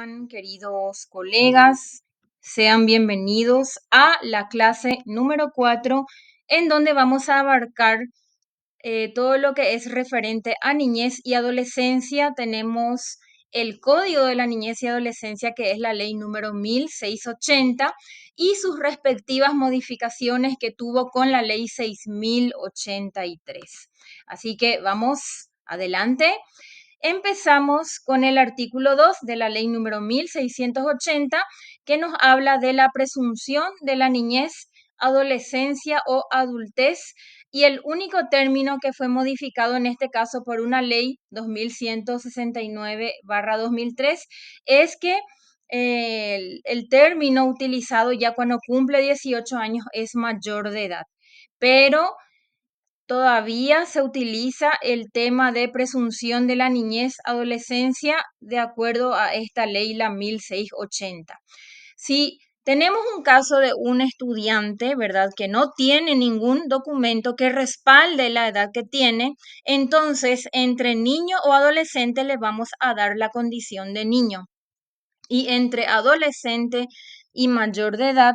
están, queridos colegas? Sean bienvenidos a la clase número 4, en donde vamos a abarcar todo lo que es referente a niñez y adolescencia. Tenemos el Código de la Niñez y Adolescencia, que es la ley número 1680, y sus respectivas modificaciones que tuvo con la ley 6083. Así que vamos adelante. Empezamos con el artículo 2 de la ley número 1680, que nos habla de la presunción de la niñez, adolescencia o adultez, y el único término que fue modificado en este caso por una ley 2169/2003 es que el término utilizado ya cuando cumple 18 años es mayor de edad. Pero todavía se utiliza el tema de presunción de la niñez, adolescencia, de acuerdo a esta ley, la 1680. Si tenemos un caso de un estudiante, ¿verdad?, que no tiene ningún documento que respalde la edad que tiene, entonces entre niño o adolescente le vamos a dar la condición de niño. Y entre adolescente y mayor de edad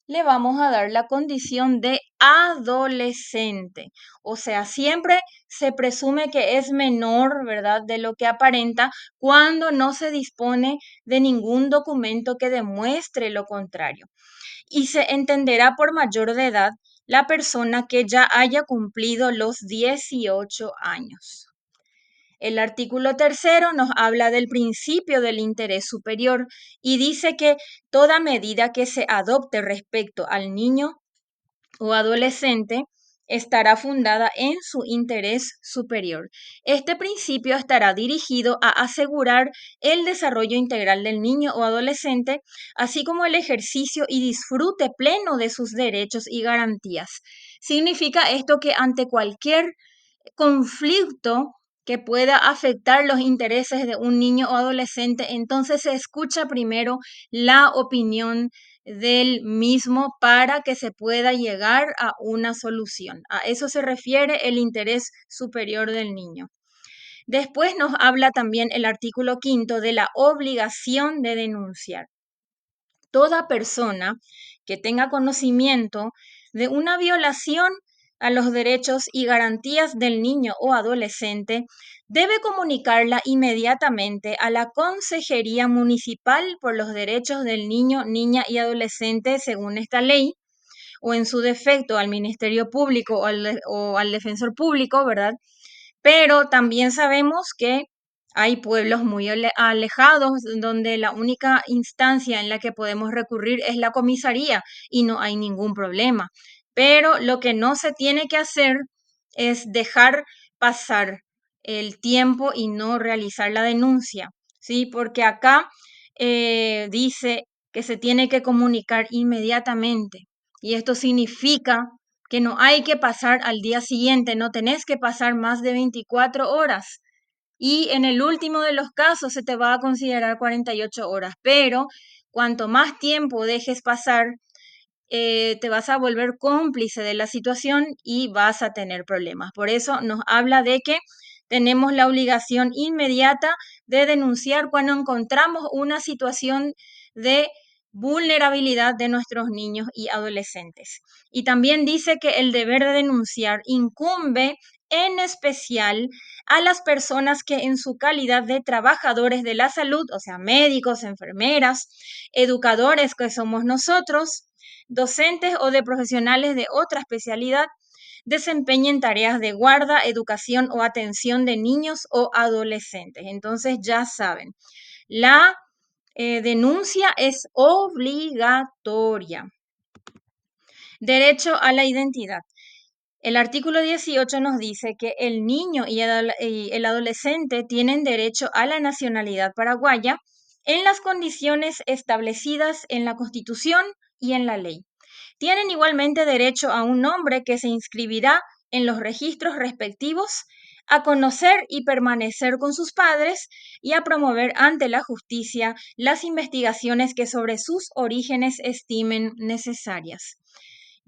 le vamos a dar la condición de adolescente. O sea, siempre se presume que es menor, ¿verdad?, de lo que aparenta cuando no se dispone de ningún documento que demuestre lo contrario. Y se entenderá por mayor de edad la persona que ya haya cumplido los 18 años. El artículo 3 nos habla del principio del interés superior y dice que toda medida que se adopte respecto al niño o adolescente estará fundada en su interés superior. Este principio estará dirigido a asegurar el desarrollo integral del niño o adolescente, así como el ejercicio y disfrute pleno de sus derechos y garantías. Significa esto que ante cualquier conflicto que pueda afectar los intereses de un niño o adolescente, entonces se escucha primero la opinión del mismo para que se pueda llegar a una solución. A eso se refiere el interés superior del niño. Después nos habla también el artículo 5 de la obligación de denunciar. Toda persona que tenga conocimiento de una violación a los derechos y garantías del niño o adolescente debe comunicarla inmediatamente a la Consejería Municipal por los Derechos del Niño, Niña y Adolescente según esta ley, o en su defecto al Ministerio Público o al Defensor Público, ¿verdad? Pero también sabemos que hay pueblos muy alejados donde la única instancia en la que podemos recurrir es la comisaría y no hay ningún problema. Pero lo que no se tiene que hacer es dejar pasar el tiempo y no realizar la denuncia, ¿sí? Porque acá dice que se tiene que comunicar inmediatamente y esto significa que no hay que pasar al día siguiente, no tenés que pasar más de 24 horas. Y en el último de los casos se te va a considerar 48 horas, pero cuanto más tiempo dejes pasar, te vas a volver cómplice de la situación y vas a tener problemas. Por eso nos habla de que tenemos la obligación inmediata de denunciar cuando encontramos una situación de vulnerabilidad de nuestros niños y adolescentes. Y también dice que el deber de denunciar incumbe en especial a las personas que en su calidad de trabajadores de la salud, o sea, médicos, enfermeras, educadores que somos nosotros, docentes o de profesionales de otra especialidad, desempeñen tareas de guarda, educación o atención de niños o adolescentes. Entonces ya saben, la denuncia es obligatoria. Derecho a la identidad. El artículo 18 nos dice que el niño y el adolescente tienen derecho a la nacionalidad paraguaya en las condiciones establecidas en la Constitución y en la ley. Tienen igualmente derecho a un nombre que se inscribirá en los registros respectivos, a conocer y permanecer con sus padres y a promover ante la justicia las investigaciones que sobre sus orígenes estimen necesarias.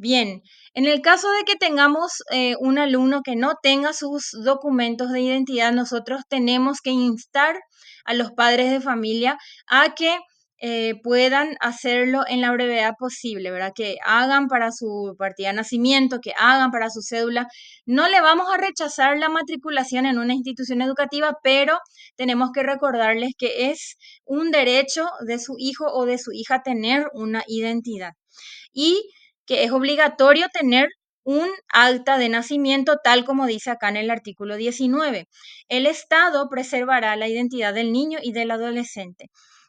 Bien, en el caso de que tengamos un alumno que no tenga sus documentos de identidad, nosotros tenemos que instar a los padres de familia a que puedan hacerlo en la brevedad posible, ¿verdad? Que hagan para su partida de nacimiento, que hagan para su cédula. No le vamos a rechazar la matriculación en una institución educativa, pero tenemos que recordarles que es un derecho de su hijo o de su hija tener una identidad y que es obligatorio tener un acta de nacimiento, tal como dice acá en el artículo 19. El Estado preservará la identidad del niño y del adolescente.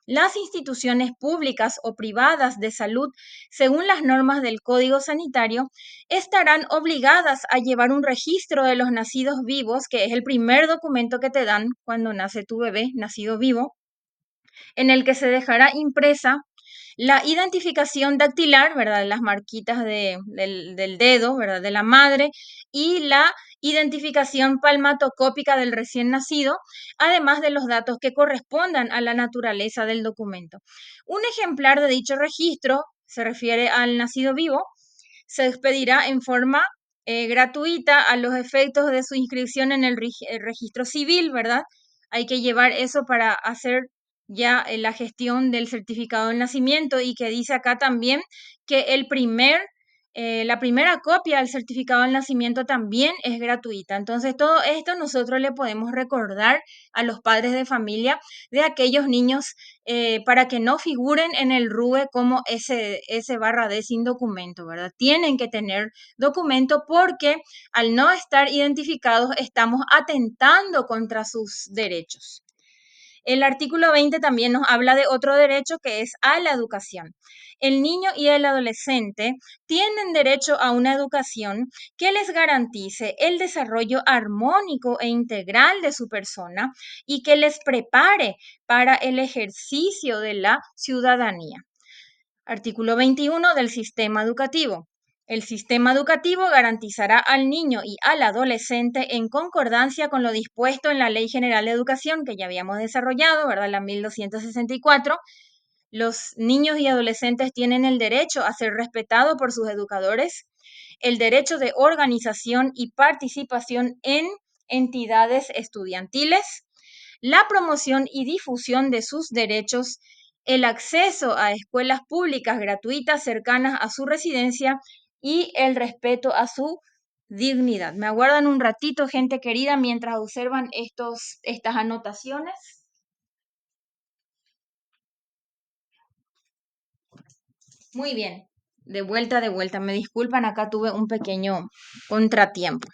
Las instituciones públicas o privadas de salud, según las normas del Código Sanitario, estarán obligadas a llevar un registro de los nacidos vivos, que es el primer documento que te dan cuando nace tu bebé nacido vivo, en el que se dejará impresa la identificación dactilar, ¿verdad? Las marquitas del dedo, ¿verdad? De la madre y la identificación palmatocópica del recién nacido, además de los datos que correspondan a la naturaleza del documento. Un ejemplar de dicho registro se refiere al nacido vivo, se expedirá en forma gratuita a los efectos de su inscripción en el registro civil, ¿verdad? Hay que llevar eso para hacer ya la gestión del certificado de nacimiento y que dice acá también que la primera copia del certificado de nacimiento también es gratuita. Entonces, todo esto nosotros le podemos recordar a los padres de familia de aquellos niños para que no figuren en el RUE como S/D sin documento, ¿verdad? Tienen que tener documento porque al no estar identificados estamos atentando contra sus derechos. El artículo 20 también nos habla de otro derecho que es a la educación. El niño y el adolescente tienen derecho a una educación que les garantice el desarrollo armónico e integral de su persona y que les prepare para el ejercicio de la ciudadanía. Artículo 21 del sistema educativo. El sistema educativo garantizará al niño y al adolescente en concordancia con lo dispuesto en la Ley General de Educación que ya habíamos desarrollado, ¿verdad? La 1264. Los niños y adolescentes tienen el derecho a ser respetados por sus educadores, el derecho de organización y participación en entidades estudiantiles, la promoción y difusión de sus derechos, el acceso a escuelas públicas gratuitas cercanas a su residencia y el respeto a su dignidad. Me aguardan un ratito, gente querida, mientras observan estas anotaciones. Muy bien, de vuelta, de vuelta. Me disculpan, acá tuve un pequeño contratiempo.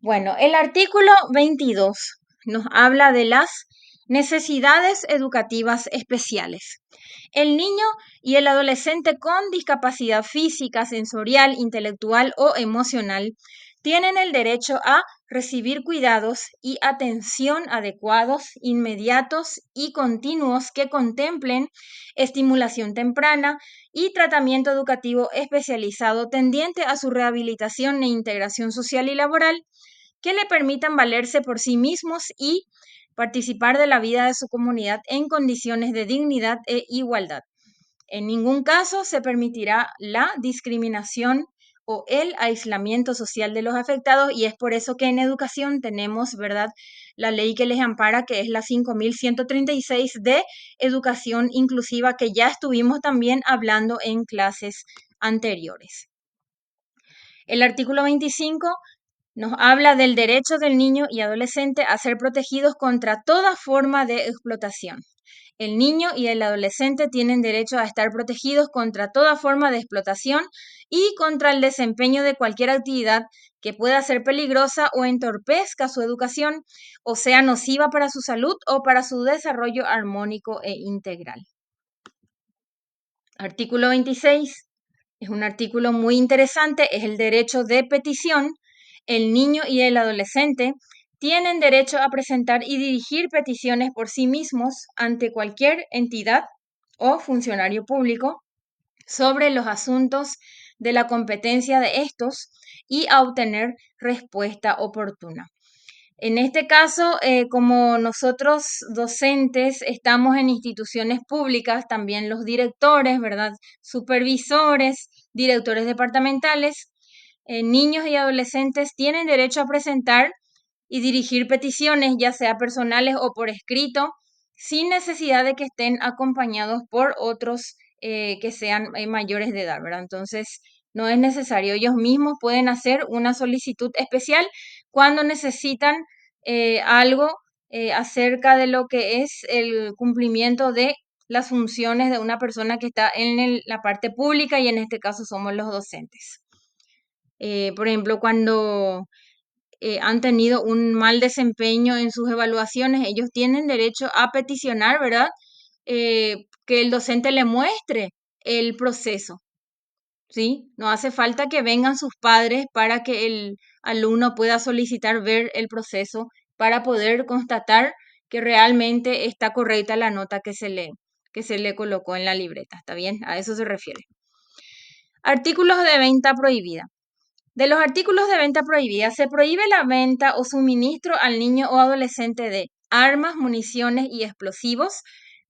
Bueno, el artículo 22 nos habla de las necesidades educativas especiales. El niño y el adolescente con discapacidad física, sensorial, intelectual o emocional tienen el derecho a recibir cuidados y atención adecuados, inmediatos y continuos que contemplen estimulación temprana y tratamiento educativo especializado tendiente a su rehabilitación e integración social y laboral que le permitan valerse por sí mismos y participar de la vida de su comunidad en condiciones de dignidad e igualdad. En ningún caso se permitirá la discriminación o el aislamiento social de los afectados y es por eso que en educación tenemos, ¿verdad?, la ley que les ampara, que es la 5136 de educación inclusiva, que ya estuvimos también hablando en clases anteriores. El artículo 25 nos habla del derecho del niño y adolescente a ser protegidos contra toda forma de explotación. El niño y el adolescente tienen derecho a estar protegidos contra toda forma de explotación y contra el desempeño de cualquier actividad que pueda ser peligrosa o entorpezca su educación o sea nociva para su salud o para su desarrollo armónico e integral. Artículo 26. Es un artículo muy interesante, es el derecho de petición. El niño y el adolescente tienen derecho a presentar y dirigir peticiones por sí mismos ante cualquier entidad o funcionario público sobre los asuntos de la competencia de estos y a obtener respuesta oportuna. En este caso, como nosotros docentes estamos en instituciones públicas, también los directores, ¿verdad? Supervisores, directores departamentales, niños y adolescentes tienen derecho a presentar y dirigir peticiones, ya sea personales o por escrito, sin necesidad de que estén acompañados por otros que sean mayores de edad, ¿verdad? Entonces, no es necesario. Ellos mismos pueden hacer una solicitud especial cuando necesitan algo acerca de lo que es el cumplimiento de las funciones de una persona que está en la parte pública y en este caso somos los docentes. Por ejemplo, cuando han tenido un mal desempeño en sus evaluaciones, ellos tienen derecho a peticionar, ¿verdad? Que el docente le muestre el proceso, ¿sí? No hace falta que vengan sus padres para que el alumno pueda solicitar ver el proceso para poder constatar que realmente está correcta la nota que se le colocó en la libreta, ¿está bien? A eso se refiere. Artículos de venta prohibida. De los artículos de venta prohibida, se prohíbe la venta o suministro al niño o adolescente de armas, municiones y explosivos,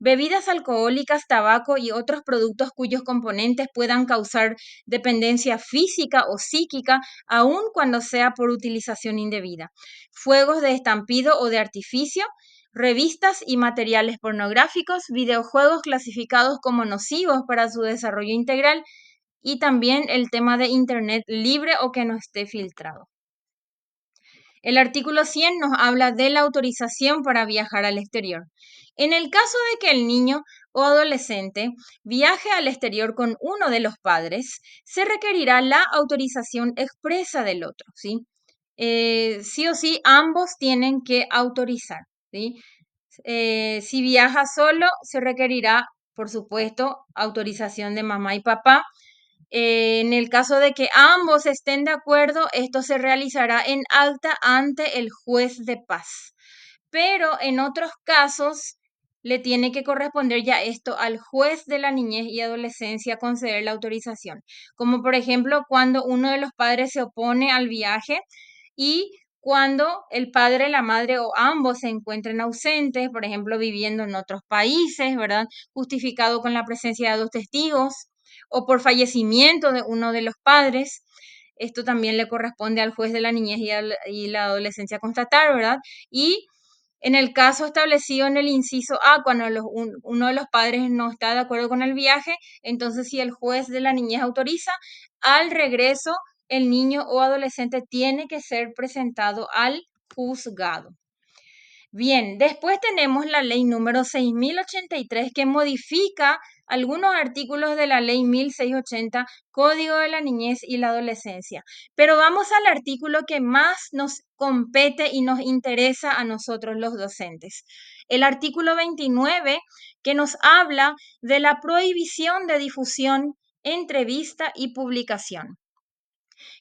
bebidas alcohólicas, tabaco y otros productos cuyos componentes puedan causar dependencia física o psíquica, aun cuando sea por utilización indebida, fuegos de estampido o de artificio, revistas y materiales pornográficos, videojuegos clasificados como nocivos para su desarrollo integral y también el tema de Internet libre o que no esté filtrado. El artículo 100 nos habla de la autorización para viajar al exterior. En el caso de que el niño o adolescente viaje al exterior con uno de los padres, se requerirá la autorización expresa del otro, ¿sí? Sí o sí, ambos tienen que autorizar, ¿sí? Si viaja solo, se requerirá, por supuesto, autorización de mamá y papá. En el caso de que ambos estén de acuerdo, esto se realizará en acta ante el juez de paz. Pero en otros casos le tiene que corresponder ya esto al juez de la niñez y adolescencia conceder la autorización. Como por ejemplo cuando uno de los padres se opone al viaje y cuando el padre, la madre o ambos se encuentren ausentes, por ejemplo viviendo en otros países, ¿verdad? Justificado con la presencia de dos testigos o por fallecimiento de uno de los padres. Esto también le corresponde al juez de la niñez y la adolescencia constatar, ¿verdad? Y en el caso establecido en el inciso A, cuando uno de los padres no está de acuerdo con el viaje, entonces si el juez de la niñez autoriza, al regreso el niño o adolescente tiene que ser presentado al juzgado. Bien, después tenemos la ley número 6083 que modifica algunos artículos de la ley 1680, Código de la Niñez y la Adolescencia. Pero vamos al artículo que más nos compete y nos interesa a nosotros los docentes. El artículo 29 que nos habla de la prohibición de difusión, entrevista y publicación.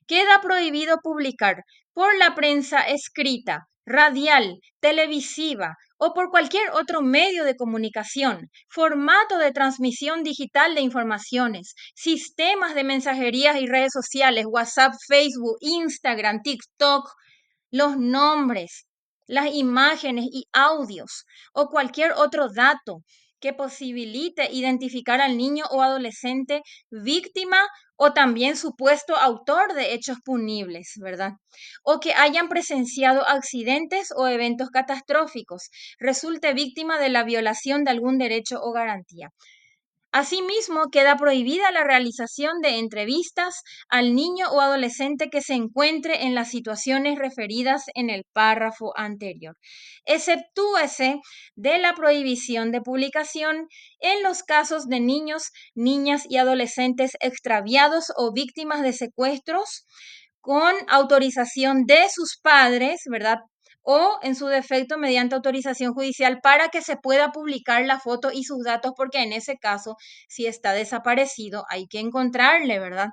Queda prohibido publicar por la prensa escrita, radial, televisiva o por cualquier otro medio de comunicación, formato de transmisión digital de informaciones, sistemas de mensajerías y redes sociales, WhatsApp, Facebook, Instagram, TikTok, los nombres, las imágenes y audios o cualquier otro dato que posibilite identificar al niño o adolescente víctima o también supuesto autor de hechos punibles, ¿verdad? O que hayan presenciado accidentes o eventos catastróficos, resulte víctima de la violación de algún derecho o garantía. Asimismo, queda prohibida la realización de entrevistas al niño o adolescente que se encuentre en las situaciones referidas en el párrafo anterior. Exceptúese de la prohibición de publicación en los casos de niños, niñas y adolescentes extraviados o víctimas de secuestros con autorización de sus padres, ¿verdad? O en su defecto mediante autorización judicial para que se pueda publicar la foto y sus datos, porque en ese caso, si está desaparecido, hay que encontrarle, ¿verdad?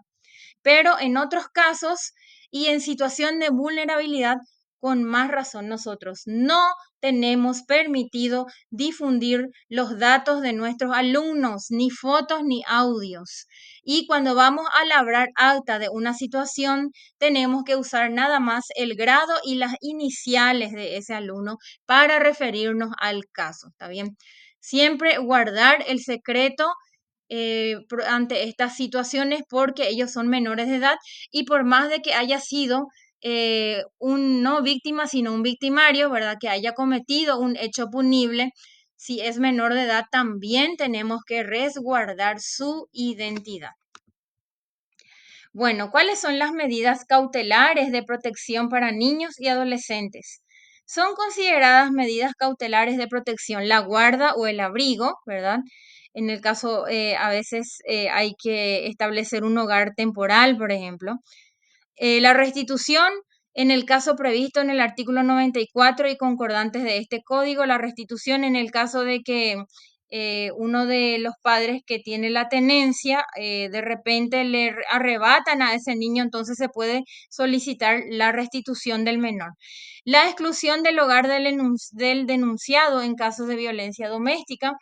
Pero en otros casos y en situación de vulnerabilidad, con más razón nosotros no tenemos permitido difundir los datos de nuestros alumnos, ni fotos ni audios. Y cuando vamos a labrar acta de una situación, tenemos que usar nada más el grado y las iniciales de ese alumno para referirnos al caso. ¿Está bien? Siempre guardar el secreto ante estas situaciones porque ellos son menores de edad y por más de que haya sido un no víctima, sino un victimario, ¿verdad? Que haya cometido un hecho punible, si es menor de edad, también tenemos que resguardar su identidad. Bueno, ¿cuáles son las medidas cautelares de protección para niños y adolescentes? Son consideradas medidas cautelares de protección la guarda o el abrigo, ¿verdad? En el caso, a veces hay que establecer un hogar temporal, por ejemplo. La restitución, en el caso previsto en el artículo 94 y concordantes de este código, la restitución en el caso de que uno de los padres que tiene la tenencia de repente le arrebatan a ese niño, entonces se puede solicitar la restitución del menor. La exclusión del hogar del denunciado en casos de violencia doméstica,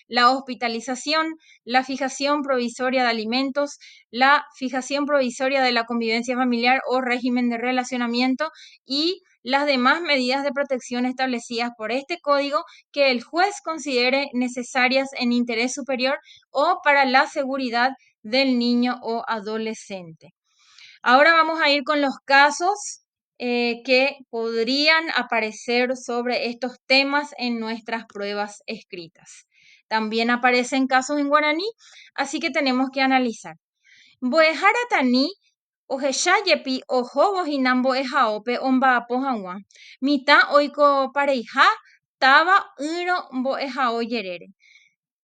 la hospitalización, la fijación provisoria de alimentos, la fijación provisoria de la convivencia familiar o régimen de relacionamiento y las demás medidas de protección establecidas por este código que el juez considere necesarias en interés superior o para la seguridad del niño o adolescente. Ahora vamos a ir con los casos que podrían aparecer sobre estos temas en nuestras pruebas escritas. También aparecen casos en guaraní, así que tenemos que analizar. Boeharatani ohechayepi ohobo hinambo ejaope omba'apo hag̃ua. Mitã oiko pareiha táva yrõ mbo'ehao jerére.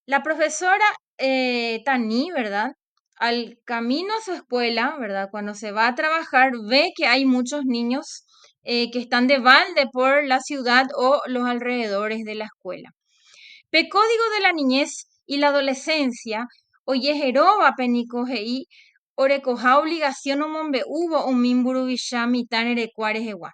La profesora Tani, ¿verdad? Al camino a su escuela, ¿verdad? Cuando se va a trabajar, ve que hay muchos niños que están de balde por la ciudad o los alrededores de la escuela. Pecódigo de la niñez y la adolescencia, oyejeroba penikojeí, orecoja obligación o hubo un mimburu vishamitán cuarejewa.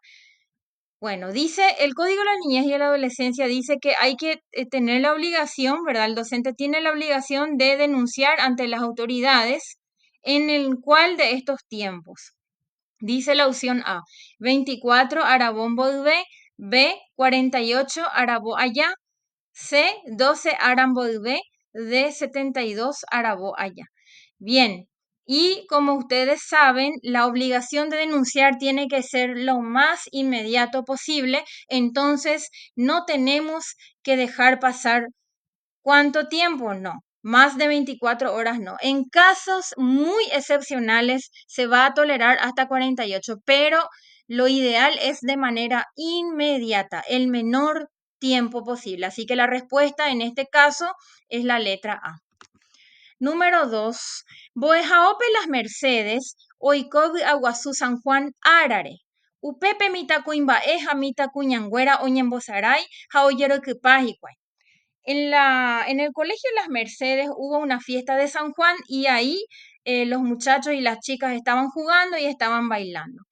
Bueno, dice el Código de la Niñez y la Adolescencia dice que hay que tener la obligación, ¿verdad? El docente tiene la obligación de denunciar ante las autoridades en el cual de estos tiempos. Dice la opción A, 24 Arabombo B, 48 Arabo allá, C, 12 Arambo D, 72 Arabo allá. Bien, y como ustedes saben, la obligación de denunciar tiene que ser lo más inmediato posible, entonces no tenemos que dejar pasar ¿cuánto tiempo? No, más de 24 horas no. En casos muy excepcionales se va a tolerar hasta 48, pero lo ideal es de manera inmediata, el menor tiempo posible. Así que la respuesta en este caso es la letra A. Número 2. Boejaope las Mercedes, Oikobi Aguazú San Juan Arare. Upepe mitacuimba eja mitacuñangüera oñembosaray, jaoyero kipajikuay. En el colegio Las Mercedes hubo una fiesta de San Juan y ahí los muchachos y las chicas estaban jugando y estaban bailando.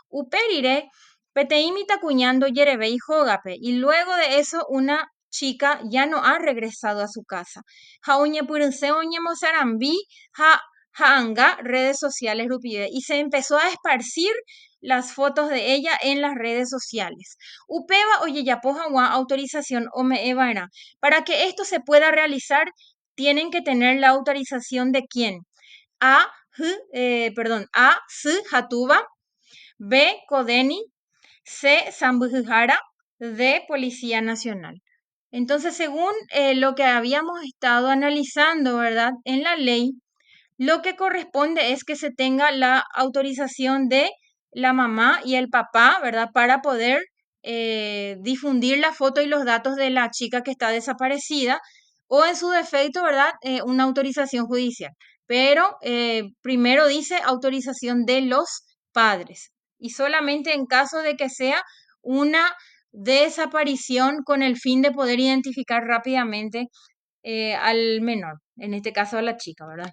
Uperire, peteimita cuñando yerebe y jogape. Y luego de eso una chica ya no ha regresado a su casa. Jauñe purinse oñe mozarambi, jaanga, redes sociales rupide. Y se empezó a esparcir las fotos de ella en las redes sociales. Upeba oye yapojawa autorización o me evara. Para que esto se pueda realizar, tienen que tener la autorización de quién. A, S, Jatuba, B, Codeni, C, Zambujijara, D, Policía Nacional. Entonces, según lo que habíamos estado analizando, ¿verdad? En la ley, lo que corresponde es que se tenga la autorización de la mamá y el papá, ¿verdad? Para poder difundir la foto y los datos de la chica que está desaparecida o en su defecto, ¿verdad? Una autorización judicial. Pero primero dice autorización de los padres y solamente en caso de que sea una desaparición con el fin de poder identificar rápidamente al menor, en este caso a la chica, ¿verdad?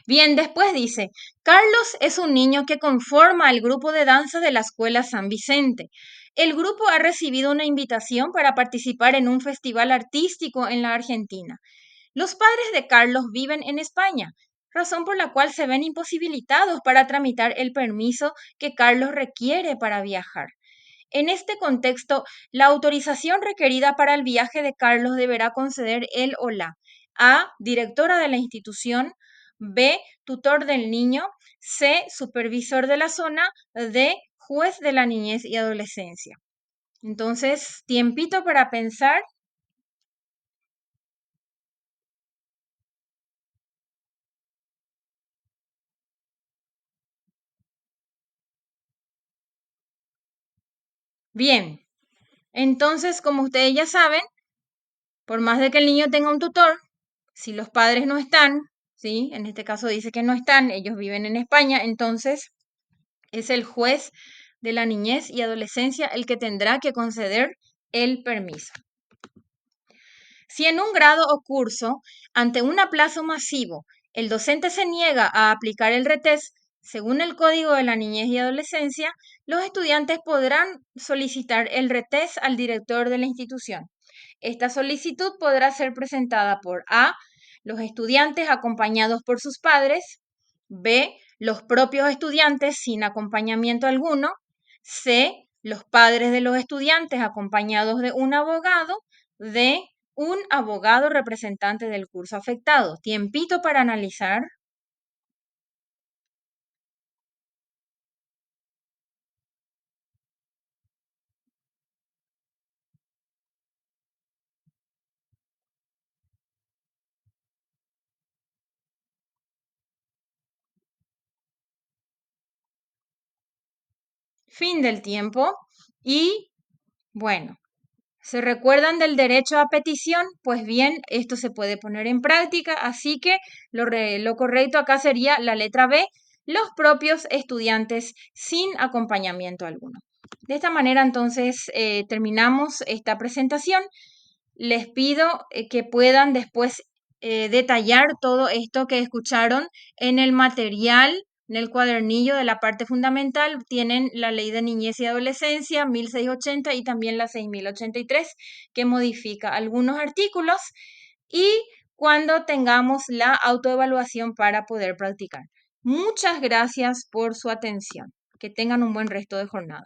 Bien, después dice, Carlos es un niño que conforma el grupo de danza de la escuela San Vicente. El grupo ha recibido una invitación para participar en un festival artístico en la Argentina. Los padres de Carlos viven en España, razón por la cual se ven imposibilitados para tramitar el permiso que Carlos requiere para viajar. En este contexto, la autorización requerida para el viaje de Carlos deberá conceder él o la A, directora de la institución; B, tutor del niño; C, supervisor de la zona; D, juez de la niñez y adolescencia. Entonces, tiempito para pensar. Bien, entonces, como ustedes ya saben, por más de que el niño tenga un tutor, si los padres no están, ¿sí? En este caso dice que no están, ellos viven en España, entonces es el juez de la niñez y adolescencia el que tendrá que conceder el permiso. Si en un grado o curso, ante un aplazo masivo, el docente se niega a aplicar el retest, según el Código de la Niñez y Adolescencia, los estudiantes podrán solicitar el retest al director de la institución. Esta solicitud podrá ser presentada por A, los estudiantes acompañados por sus padres; B, los propios estudiantes sin acompañamiento alguno; C, los padres de los estudiantes acompañados de un abogado; D, un abogado representante del curso afectado. Tiempito para analizar. Fin del tiempo. Y bueno, ¿se recuerdan del derecho a petición? Pues bien, esto se puede poner en práctica, así que lo correcto acá sería la letra B, los propios estudiantes sin acompañamiento alguno. De esta manera, entonces, terminamos esta presentación. Les pido que puedan después detallar todo esto que escucharon en el material, en el cuadernillo de la parte fundamental. Tienen la Ley de Niñez y Adolescencia 1680 y también la 6083, que modifica algunos artículos, y cuando tengamos la autoevaluación para poder practicar. Muchas gracias por su atención. Que tengan un buen resto de jornada.